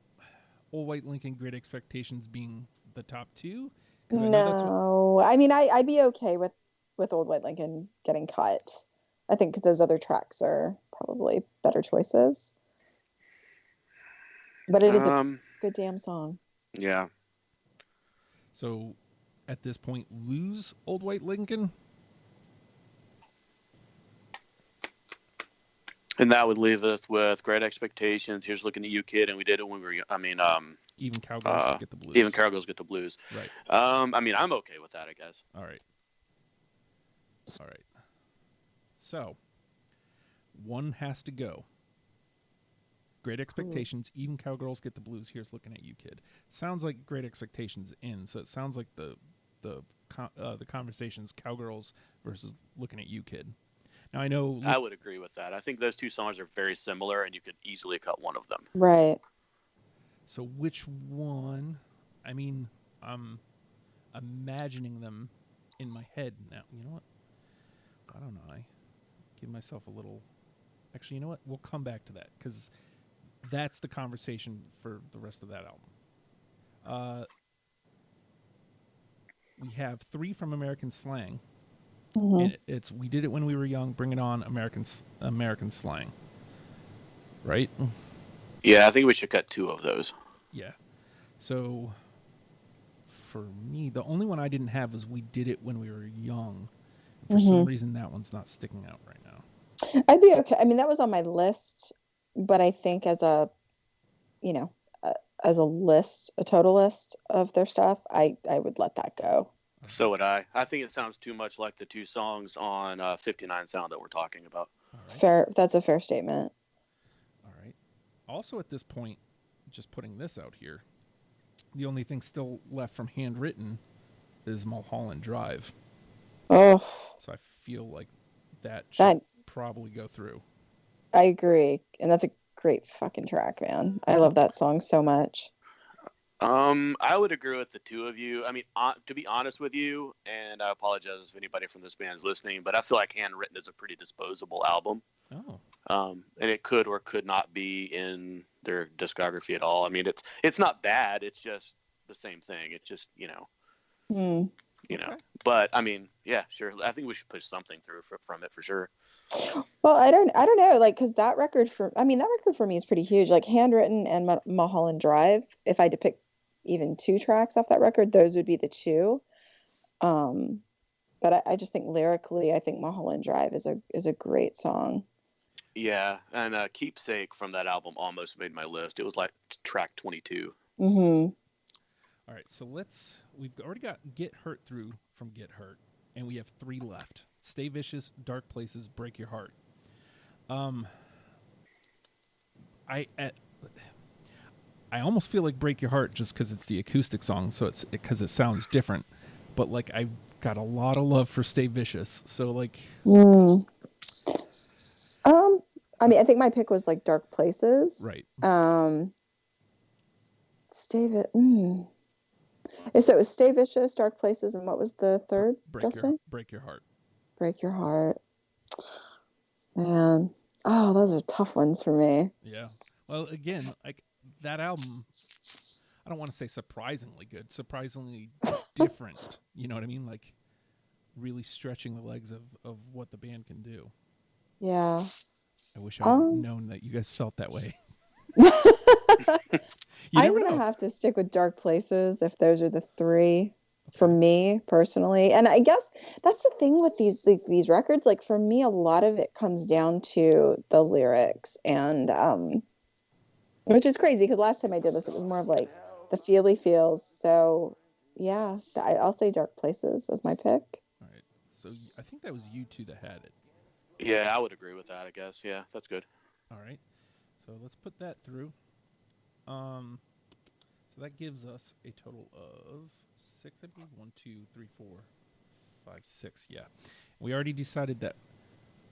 Old White Lincoln, Great Expectations being the top 2? No. I mean, I'd be okay with Old White Lincoln getting cut. I think those other tracks are probably better choices. But it is a good damn song. Yeah. So, at this point, lose Old White Lincoln? And that would leave us with Great Expectations, Here's Looking at You, Kid, and we did it when we were, Even Cowgirls Get the Blues. Even Cowgirls Get the Blues. Right. I mean, I'm okay with that, I guess. All right. So, 1 has to go. Great Expectations, Even Cowgirls Get the Blues. Here's Looking at You, Kid. Sounds like Great Expectations in, so it sounds like the conversation's Cowgirls versus Looking at You, Kid. Now I know I would agree with that. I think those 2 songs are very similar, and you could easily cut one of them. Right. So which one? I mean, I'm imagining them in my head now. You know what? I don't know. I give myself a little. Actually, you know what? We'll come back to that because that's the conversation for the rest of that album. We have 3 from American Slang. And it's We Did It When We Were Young, Bring It On, American Slang. Right? Yeah, I think we should cut 2 of those. Yeah. So, for me, the only one I didn't have was We Did It When We Were Young. For some reason, that one's not sticking out right now. I'd be okay. I mean, that was on my list, but I think as a total list of their stuff, I would let that go. So would I. I think it sounds too much like the two songs on 59 Sound that we're talking about. All right. Fair. That's a fair statement. All right. Also, at this point, just putting this out here, the only thing still left from Handwritten is Mulholland Drive. Oh, So I feel like that should probably go through. I agree. And that's a great fucking track, man. I love that song so much. I would agree with the two of you. I mean, to be honest with you, and I apologize if anybody from this band's listening, but I feel like Handwritten is a pretty disposable album. Oh. And it could or could not be in their discography at all. I mean, it's not bad. It's just the same thing. It's just, you know. Okay. But I mean, yeah, sure. I think we should push something through from it for sure. Well, I don't know, like, because that record for me is pretty huge. Like Handwritten and Mulholland Drive. If I had to pick even two tracks off that record, those would be the two. But I just think lyrically, I think Mulholland Drive is a great song. Yeah, and Keepsake from that album almost made my list. It was like track 22. Mm-hmm. All right, so we've already got Get Hurt through from Get Hurt, and we have 3 left. Stay Vicious, Dark Places, Break Your Heart. I almost feel like Break Your Heart just because it's the acoustic song, so it's because it sounds different. But like I've got a lot of love for Stay Vicious, so like. I mean, I think my pick was like Dark Places. Right. So it was Stay Vicious, Dark Places, and what was the third, Justin? Break Your Heart. Break Your Heart. Man. Oh, those are tough ones for me. Yeah. Well, again, like that album, I don't want to say surprisingly good, surprisingly different. You know what I mean? Like really stretching the legs of what the band can do. Yeah. I wish I had known that you guys felt that way. I'm going to have to stick with Dark Places if those are the 3 for me personally. And I guess that's the thing with these records. Like for me, a lot of it comes down to the lyrics, and which is crazy because last time I did this, it was more of like the feely feels. So yeah, I'll say Dark Places as my pick. All right. So I think that was you two that had it. Yeah, I would agree with that, I guess. Yeah, that's good. All right. So let's put that through. So that gives us a total of 6, I believe. 1, 2, 3, 4, 5, 6. Yeah. We already decided that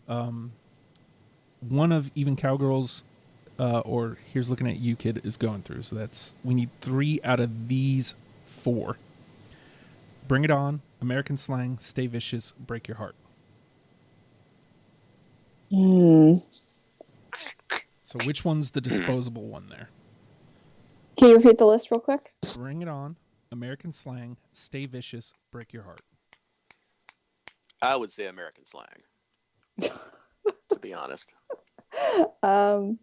one of Even Cowgirls or Here's Looking at You Kid is going through. So we need 3 out of these 4. Bring It On, American Slang, Stay Vicious, Break Your Heart. So which one's the disposable one there? Can you repeat the list real quick? Bring It On, American Slang, Stay Vicious, Break Your Heart. I would say American Slang, to be honest. You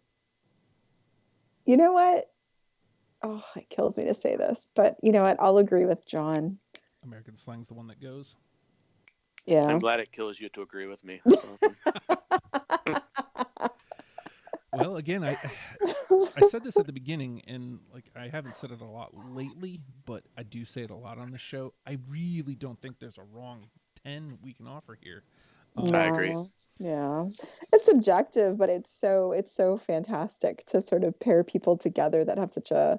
know what? Oh, it kills me to say this, but you know what? I'll agree with John. American Slang's the one that goes? Yeah. I'm glad it kills you to agree with me. Well, again, I said this at the beginning, and like I haven't said it a lot lately, but I do say it a lot on the show. I really don't think there's a wrong 10 we can offer here. I agree. Yeah, it's subjective, but it's so fantastic to sort of pair people together that have such a,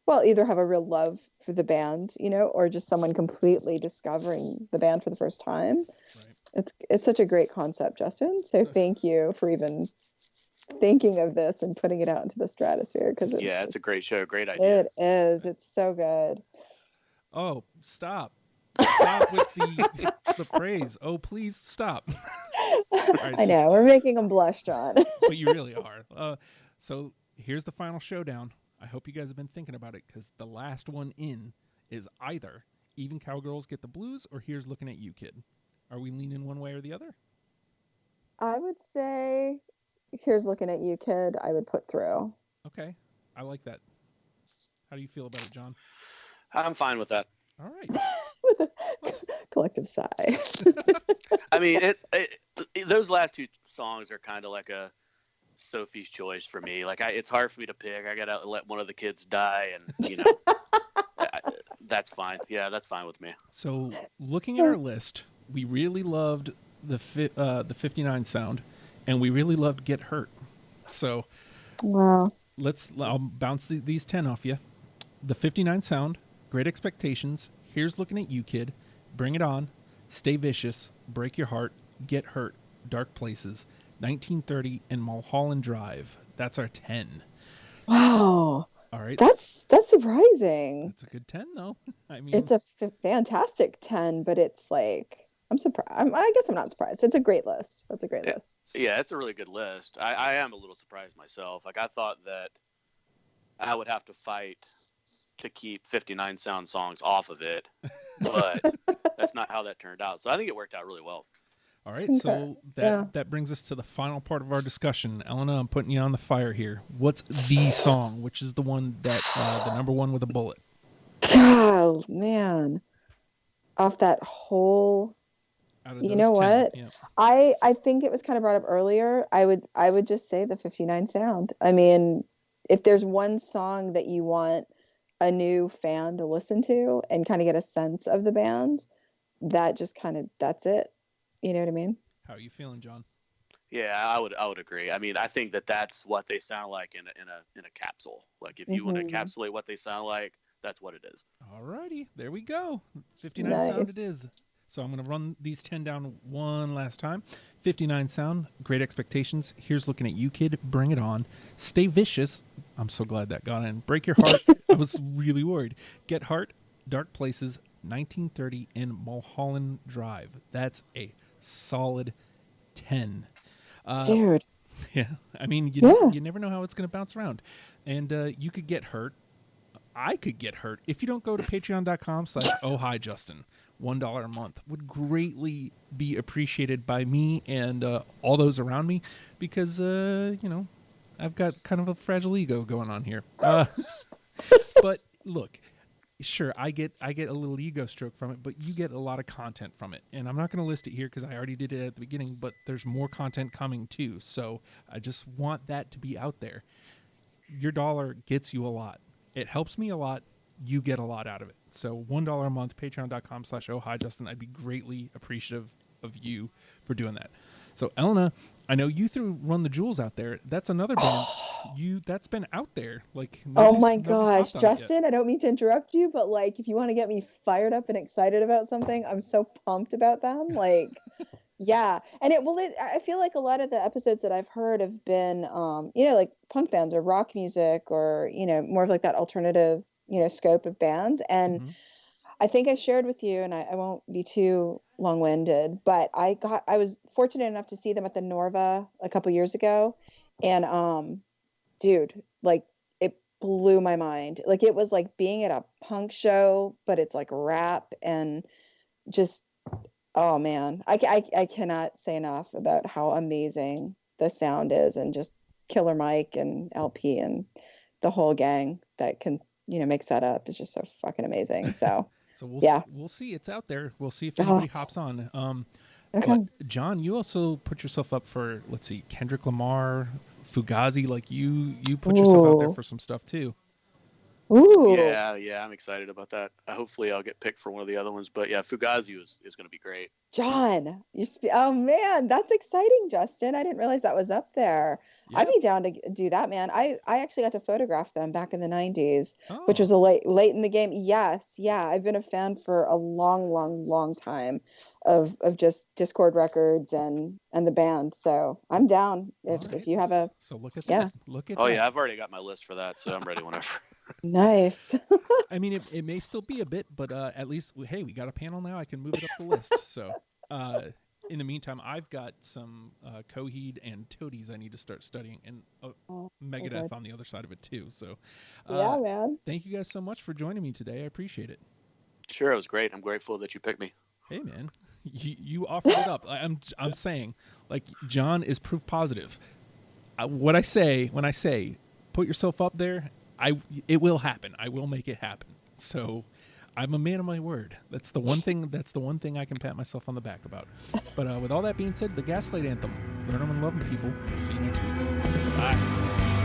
well, either have a real love for the band, you know, or just someone completely discovering the band for the first time. Right. It's such a great concept, Justin. So thank you for even thinking of this and putting it out into the stratosphere, because it's a great show, great idea. It is. It's so good. Oh, stop with the praise. Oh, please stop. Right, I know, we're making them blush, John. But you really are. So here's the final showdown. I hope you guys have been thinking about it, because the last one in is either Even Cowgirls Get the Blues or Here's Looking at You Kid. Are we leaning one way or the other? I would say Here's Looking at You Kid, I would put through. Okay. I like that. How do you feel about it, John? I'm fine with that. All right. Collective sigh. I mean, those last 2 songs are kind of like a Sophie's choice for me. Like, it's hard for me to pick. I gotta let one of the kids die, and you know, That's fine. Yeah, that's fine with me. So looking at our list, we really loved the 59 sound, and we really loved Get Hurt. So Wow. I'll bounce these 10 off you. The 59 sound, Great Expectations, Here's Looking at You, Kid, Bring It On, Stay Vicious, Break Your Heart, Get Hurt, Dark Places, 1930, and Mulholland Drive. That's our 10. Wow. All right. That's surprising. That's a good 10, though. I mean, It's a fantastic 10, but it's like, I'm surprised. I guess I'm not surprised. It's a great list. That's a great list. Yeah, it's a really good list. I am a little surprised myself. Like, I thought that I would have to fight to keep 59 sound songs off of it, but that's not how that turned out. So I think it worked out really well. All right, so that brings us to the final part of our discussion. Elena, I'm putting you on the fire here. What's the song? Which is the one that the number one with a bullet? God, man, off that whole. You know 10, what? Yeah. I think it was kind of brought up earlier. I would just say the 59 sound. I mean, if there's one song that you want a new fan to listen to and kind of get a sense of the band, that's it. You know what I mean? How are you feeling, John? Yeah, I would agree. I mean, I think that's what they sound like in a capsule. Like, if you want to encapsulate what they sound like, that's what it is. All righty, there we go. 59 nice. Sound it is. So I'm going to run these 10 down one last time. 59 sound, Great Expectations, Here's Looking at You, Kid, Bring It On, Stay Vicious. I'm so glad that got in. Break Your Heart. I was really worried. Get Heart, Dark Places, 1930, and Mulholland Drive. That's a solid 10. Dude. Yeah. I mean, you never know how it's going to bounce around. And you could get hurt. I could get hurt if you don't go to patreon.com/ohhijustin. $1 a month would greatly be appreciated by me and all those around me because, I've got kind of a fragile ego going on here. But look, sure, I get a little ego stroke from it, but you get a lot of content from it. And I'm not going to list it here because I already did it at the beginning, but there's more content coming too. So I just want that to be out there. Your dollar gets you a lot. It helps me a lot. You get a lot out of it. So $1 a month, patreon.com/ohhijustin. I'd be greatly appreciative of you for doing that. So Elena, I know you threw Run the Jewels out there. That's another band that's been out there. Like, oh my gosh, Justin, I don't mean to interrupt you, but like, if you want to get me fired up and excited about something, I'm so pumped about them. Like, yeah. And I feel like a lot of the episodes that I've heard have been, like punk bands or rock music or, more of like that alternative, scope of bands. And I think I shared with you, and I won't be too long-winded, but I was fortunate enough to see them at the Norva a couple years ago. And, dude, like, it blew my mind. Like, it was like being at a punk show, but it's like rap and just, oh man, I cannot say enough about how amazing the sound is, and just Killer Mike and LP and the whole gang that can, make that up is just so fucking amazing. So, so we'll see. It's out there. We'll see if anybody hops on. Okay. But John, you also put yourself up for, let's see, Kendrick Lamar, Fugazi. Like you put yourself out there for some stuff too. Ooh. Yeah, I'm excited about that. Hopefully I'll get picked for one of the other ones, but yeah, Fugazi is going to be great. John, oh man, that's exciting, Justin. I didn't realize that was up there. Yeah. I'd be down to do that, man. I actually got to photograph them back in the 90s, which was late in the game. Yes, yeah, I've been a fan for a long time of just Discord Records and the band. So I'm down if you have a. So look at that. Look at. Oh that. yeah, I've already got my list for that, so I'm ready whenever. Nice. I mean, it may still be a bit, but at least, hey, we got a panel now. I can move it up the list. So in the meantime, I've got some Coheed and Toadies I need to start studying, and Megadeth on the other side of it too. So yeah, man. Thank you guys so much for joining me today. I appreciate it. Sure, it was great. I'm grateful that you picked me. Hey, man, you offered it up. I'm saying, like, John is proof positive. When I say put yourself up there, it will happen. I will make it happen. So I'm a man of my word. That's the one thing I can pat myself on the back about. But with all that being said, the Gaslight Anthem. Learn them and love them, people. See you next week. Bye.